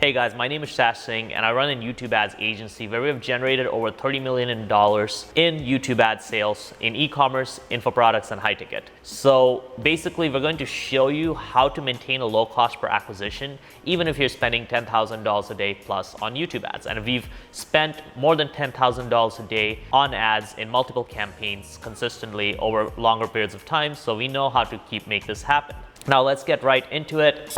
Hey guys, my name is Sash Singh and I run a YouTube ads agency where we have generated over $30 million in YouTube ad sales in e-commerce, info products, and high ticket. So basically, we're going to show you how to maintain a low cost per acquisition, even if you're spending $10,000 a day plus on YouTube ads. And we've spent more than $10,000 a day on ads in multiple campaigns consistently over longer periods of time. So we know how to make this happen. Now let's get right into it.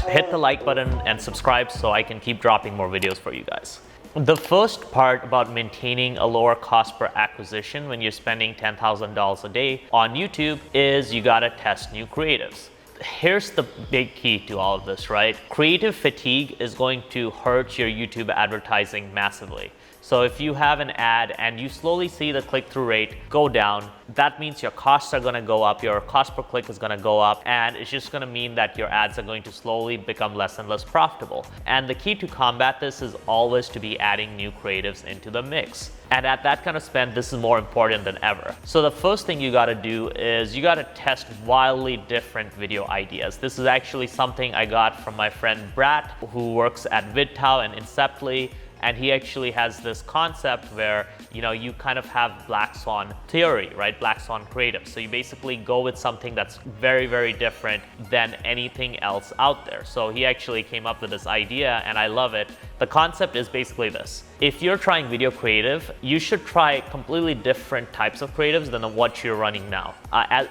Hit the like button and subscribe so I can keep dropping more videos for you guys. The first part about maintaining a lower cost per acquisition when you're spending $10,000 a day on YouTube is you gotta test new creatives. Here's the big key to all of this, right? Creative fatigue is going to hurt your YouTube advertising massively. So if you have an ad and you slowly see the click-through rate go down, that means your costs are gonna go up, your cost per click is gonna go up, and it's just gonna mean that your ads are going to slowly become less and less profitable. And the key to combat this is always to be adding new creatives into the mix. And at that kind of spend, this is more important than ever. So the first thing you gotta do is you gotta test wildly different video ideas. This is actually something I got from my friend Brat, who works at VidTow and Inceptly. And he actually has this concept where, you kind of have Black Swan theory, right? Black Swan creative. So you basically go with something that's very, very different than anything else out there. So he actually came up with this idea and I love it. The concept is basically this. If you're trying video creative, you should try completely different types of creatives than what you're running now,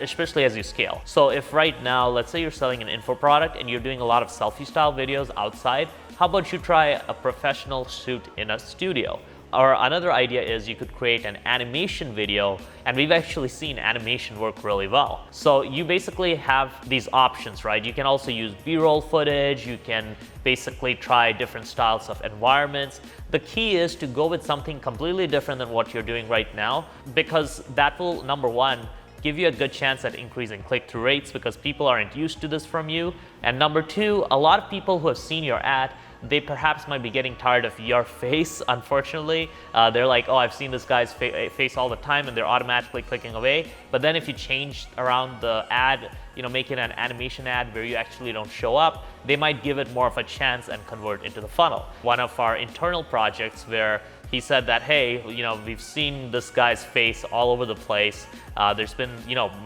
especially as you scale. So if right now, let's say you're selling an info product and you're doing a lot of selfie style videos outside, how about you try a professional shoot in a studio? Or another idea is you could create an animation video, and we've actually seen animation work really well. So you basically have these options, right? You can also use B-roll footage, you can basically try different styles of environments. The key is to go with something completely different than what you're doing right now, because that will, number one, give you a good chance at increasing click-through rates because people aren't used to this from you. And number two, a lot of people who have seen your ad, they perhaps might be getting tired of your face, unfortunately. They're like, oh, I've seen this guy's face all the time, and they're automatically clicking away. But then if you change around the ad, make it an animation ad where you actually don't show up, they might give it more of a chance and convert into the funnel. One of our internal projects where he said that, hey, we've seen this guy's face all over the place. There's been,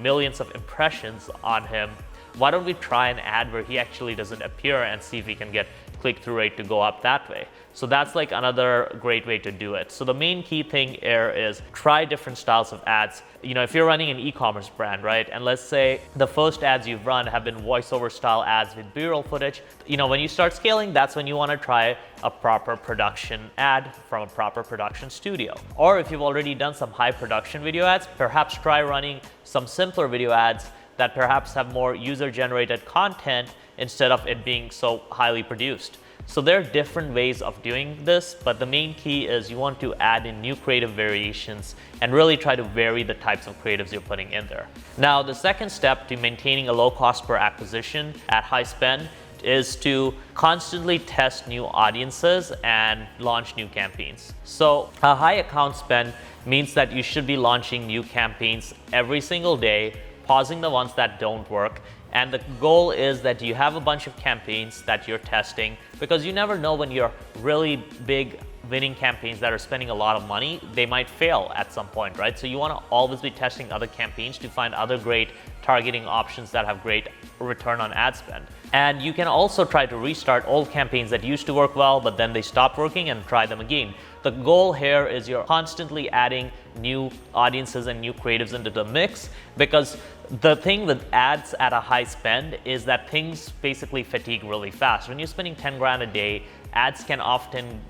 millions of impressions on him. Why don't we try an ad where he actually doesn't appear and see if we can get click-through rate to go up that way? So that's like another great way to do it. So the main key thing here is try different styles of ads. If you're running an e-commerce brand, right? And let's say the first ads you've run have been voiceover style ads with B-roll footage. When you start scaling, that's when you want to try a proper production ad from a proper production studio. Or if you've already done some high production video ads, perhaps try running some simpler video ads that perhaps have more user-generated content instead of it being so highly produced. So there are different ways of doing this, but the main key is you want to add in new creative variations and really try to vary the types of creatives you're putting in there. Now, the second step to maintaining a low cost per acquisition at high spend is to constantly test new audiences and launch new campaigns. So a high account spend means that you should be launching new campaigns every single day, pausing the ones that don't work. And the goal is that you have a bunch of campaigns that you're testing, because you never know when you're really big winning campaigns that are spending a lot of money, they might fail at some point, right? So you want to always be testing other campaigns to find other great targeting options that have great return on ad spend. And you can also try to restart old campaigns that used to work well, but then they stopped working, and try them again. The goal here is you're constantly adding new audiences and new creatives into the mix, because the thing with ads at a high spend is that things basically fatigue really fast. When you're spending 10 grand a day, ads can often,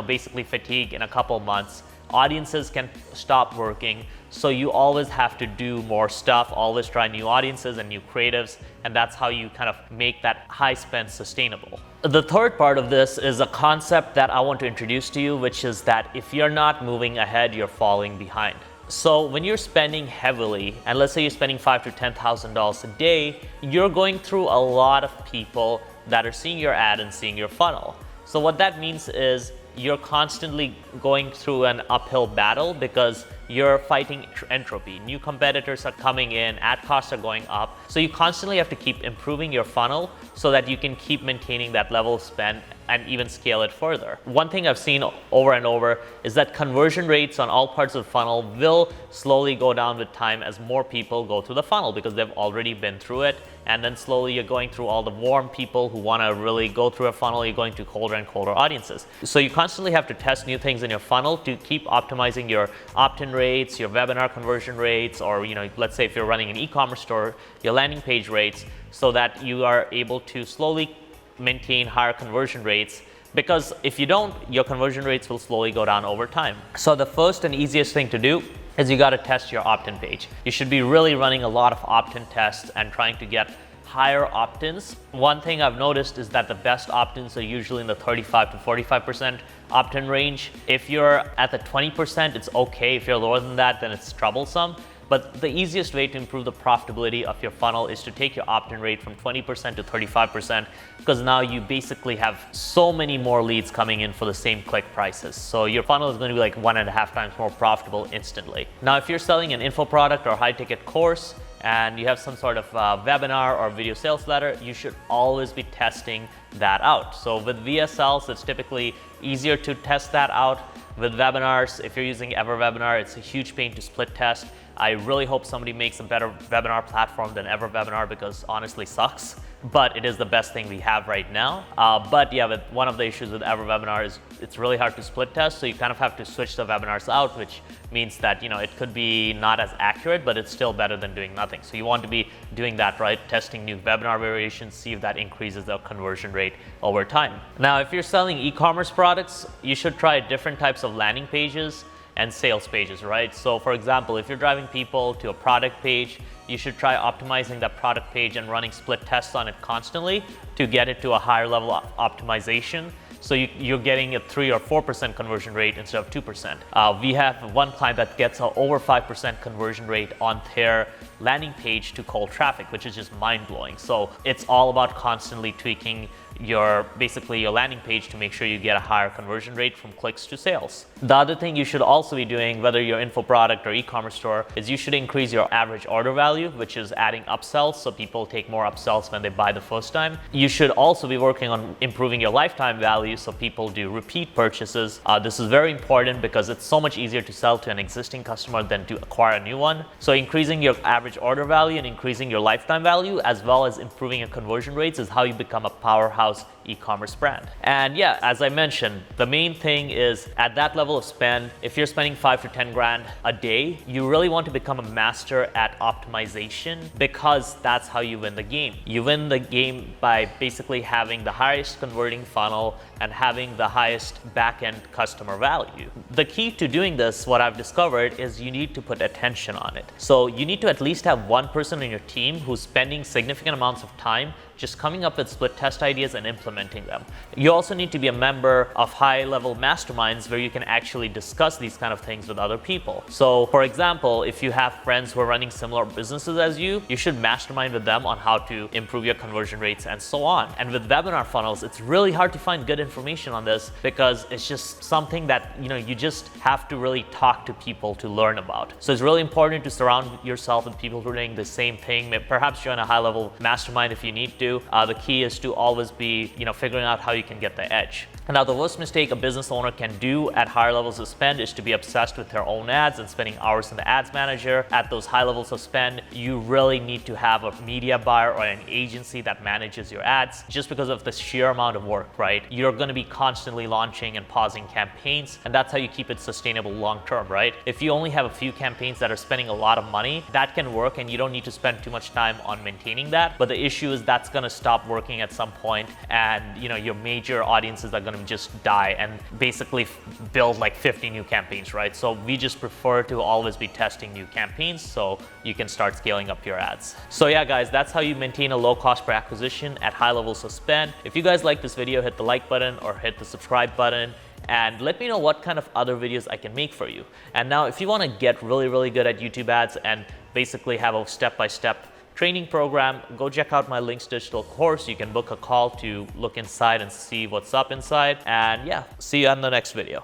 basically fatigue in a couple months. Audiences can stop working. So you always have to do more stuff, always try new audiences and new creatives, and that's how you kind of make that high spend sustainable. The third part of this is a concept that I want to introduce to you, which is that if you're not moving ahead, you're falling behind. So when you're spending heavily, and let's say you're spending $5,000 to $10,000 a day, you're going through a lot of people that are seeing your ad and seeing your funnel. So what that means is you're constantly going through an uphill battle because you're fighting entropy. New competitors are coming in, ad costs are going up. So you constantly have to keep improving your funnel so that you can keep maintaining that level of spend and even scale it further. One thing I've seen over and over is that conversion rates on all parts of the funnel will slowly go down with time as more people go through the funnel because they've already been through it. And then slowly you're going through all the warm people who want to really go through a funnel. You're going to colder and colder audiences. So you constantly have to test new things in your funnel to keep optimizing your opt-in rates, your webinar conversion rates, or let's say if you're running an e-commerce store, your landing page rates, so that you are able to slowly maintain higher conversion rates, because if you don't, your conversion rates will slowly go down over time. So the first and easiest thing to do is you got to test your opt-in page. You should be really running a lot of opt-in tests and trying to get higher opt-ins. One thing I've noticed is that the best opt-ins are usually in the 35 to 45% opt-in range. If you're at the 20%, it's okay. If you're lower than that, then it's troublesome. But the easiest way to improve the profitability of your funnel is to take your opt-in rate from 20% to 35%, because now you basically have so many more leads coming in for the same click prices. So your funnel is going to be like 1.5 times more profitable instantly. Now, if you're selling an info product or high ticket course, and you have some sort of webinar or video sales letter, you should always be testing that out. So with VSLs, it's typically easier to test that out. With webinars, if you're using EverWebinar, it's a huge pain to split test. I really hope somebody makes a better webinar platform than EverWebinar, because honestly sucks, but it is the best thing we have right now. But yeah, one of the issues with EverWebinar is it's really hard to split test, so you kind of have to switch the webinars out, which means that it could be not as accurate, but it's still better than doing nothing. So you want to be doing that, right? Testing new webinar variations, see if that increases the conversion rate over time. Now, if you're selling e-commerce products, you should try different types of landing pages and sales pages, right? So for example, if you're driving people to a product page, you should try optimizing that product page and running split tests on it constantly to get it to a higher level of optimization. So you're getting a 3 or 4% conversion rate instead of 2%. We have one client that gets an over 5% conversion rate on their landing page to cold traffic, which is just mind-blowing. So it's all about constantly tweaking your landing page to make sure you get a higher conversion rate from clicks to sales. The other thing you should also be doing, whether you're info product or e-commerce store, is you should increase your average order value, which is adding upsells, so people take more upsells when they buy the first time. You should also be working on improving your lifetime value, so people do repeat purchases. This is very important because it's so much easier to sell to an existing customer than to acquire a new one. So increasing your average order value and increasing your lifetime value, as well as improving your conversion rates, is how you become a powerhouse e-commerce brand. And yeah, as I mentioned, the main thing is at that level of spend, if you're spending 5 to 10 grand a day, you really want to become a master at optimization, because that's how you win the game. You win the game by basically having the highest converting funnel and having the highest back-end customer value. The key to doing this, what I've discovered, is you need to put attention on it. So you need to at least have one person in your team who's spending significant amounts of time just coming up with split test ideas and implementing them. You also need to be a member of high-level masterminds where you can actually discuss these kind of things with other people. So for example, if you have friends who are running similar businesses as you should mastermind with them on how to improve your conversion rates and so on. And with webinar funnels, it's really hard to find good information on this, because it's just something that you just have to really talk to people to learn about. So it's really important to surround yourself with people who are doing the same thing. Perhaps join a high-level mastermind if you need to. The key is to always be figuring out how you can get the edge. And now the worst mistake a business owner can do at higher levels of spend is to be obsessed with their own ads and spending hours in the ads manager. At those high levels of spend, you really need to have a media buyer or an agency that manages your ads, just because of the sheer amount of work, right? You're going to be constantly launching and pausing campaigns, and that's how you keep it sustainable long term, right? If you only have a few campaigns that are spending a lot of money, that can work and you don't need to spend too much time on maintaining that. But the issue is that's going to stop working at some point, and your major audiences are going to just die and basically build like 50 new campaigns, right? So we just prefer to always be testing new campaigns so you can start scaling up your ads. So yeah, guys, that's how you maintain a low cost per acquisition at high levels of spend. If you guys like this video, hit the like button or hit the subscribe button, and let me know what kind of other videos I can make for you. And now if you want to get really good at YouTube ads and basically have a step-by-step training program, go check out my Linx digital course. You can book a call to look inside and see what's up inside. And yeah, see you on the next video.